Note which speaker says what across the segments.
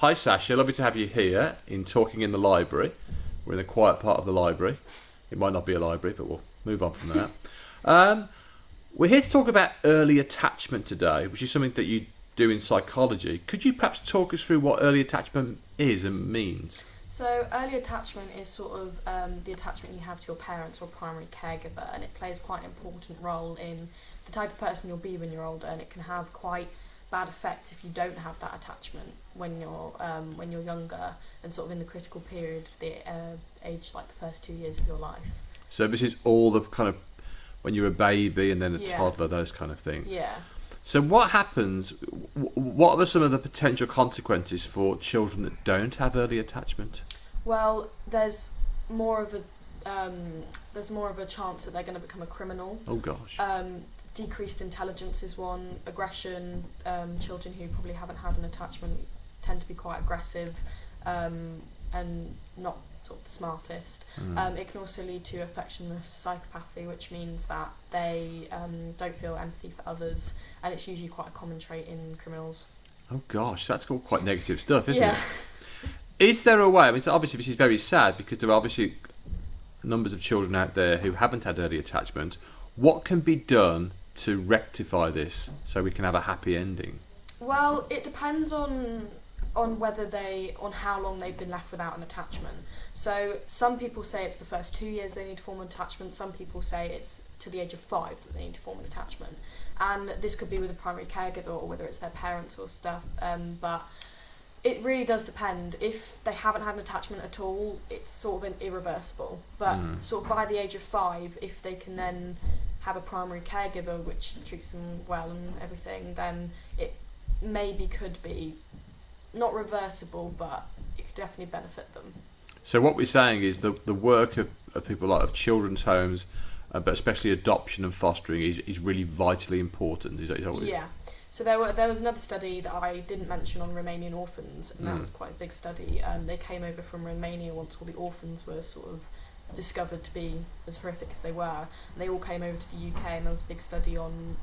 Speaker 1: Hi Sasha, lovely to have you here in Talking in the Library. We're in the quiet part of the library. It might not be a library, but we'll move on from that. We're here to talk about early attachment today, which is something that you do in psychology. Could you perhaps talk us through what early attachment is and means?
Speaker 2: So early attachment is sort of the attachment you have to your parents or primary caregiver, and it plays quite an important role in the type of person you'll be when you're older, and it can have quite bad effects if you don't have that attachment when you're younger and sort of in the critical period of the age, like the first 2 years of your life.
Speaker 1: So this is all the kind of when you're a baby and then a toddler, those kind of things.
Speaker 2: Yeah.
Speaker 1: So what happens, what are some of the potential consequences for children that don't have early attachment?
Speaker 2: Well, there's more of a chance that they're going to become a criminal.
Speaker 1: Oh gosh.
Speaker 2: Decreased intelligence is one. Aggression. Children who probably haven't had an attachment tend to be quite aggressive and not sort of the smartest. It can also lead to affectionless psychopathy, which means that they don't feel empathy for others, and it's usually quite a common trait in criminals.
Speaker 1: Oh gosh, that's all quite negative stuff, isn't
Speaker 2: Yeah.
Speaker 1: it? Is there a way, I mean, so obviously this is very sad because there are obviously numbers of children out there who haven't had early attachment. What can be done to rectify this so we can have a happy ending?
Speaker 2: Well, it depends on how long they've been left without an attachment. So some people say it's the first 2 years they need to form an attachment. Some people say it's to the age of 5 that they need to form an attachment. And this could be with a primary caregiver or whether it's their parents or stuff. But it really does depend. If they haven't had an attachment at all, it's sort of irreversible. But sort of by the age of 5, if they can then have a primary caregiver which treats them well and everything, then it maybe could be not reversible, but it could definitely benefit them.
Speaker 1: So what we're saying is the work of people like of children's homes, but especially adoption and fostering is really vitally important. Is that what
Speaker 2: Yeah. So there was another study that I didn't mention on Romanian orphans, and that was quite a big study. They came over from Romania once all the orphans were sort of discovered to be as horrific as they were. And they all came over to the UK, and there was a big study on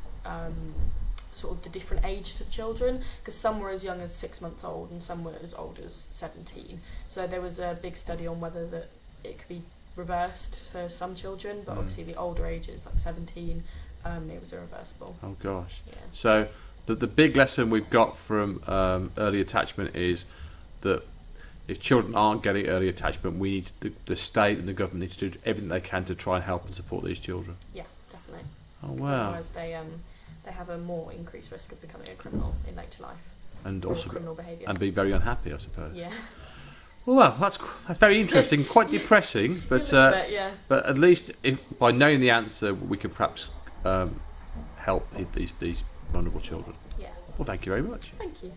Speaker 2: sort of the different ages of children, because some were as young as 6 months old and some were as old as 17. So there was a big study on whether that it could be reversed for some children, but obviously the older ages, like 17, it was irreversible.
Speaker 1: Oh gosh.
Speaker 2: Yeah.
Speaker 1: So the big lesson we've got from early attachment is that if children aren't getting early attachment, we need the state and the government need to do everything they can to try and help and support these children.
Speaker 2: Yeah, definitely.
Speaker 1: Oh wow.
Speaker 2: Otherwise they have a more increased risk of becoming a criminal in later life.
Speaker 1: And
Speaker 2: or
Speaker 1: also
Speaker 2: criminal behaviour.
Speaker 1: And be very unhappy, I suppose.
Speaker 2: Yeah.
Speaker 1: Well, that's very interesting, quite depressing, but but at least by knowing the answer, we can perhaps help these vulnerable children.
Speaker 2: Yeah.
Speaker 1: Well, thank you very much.
Speaker 2: Thank you.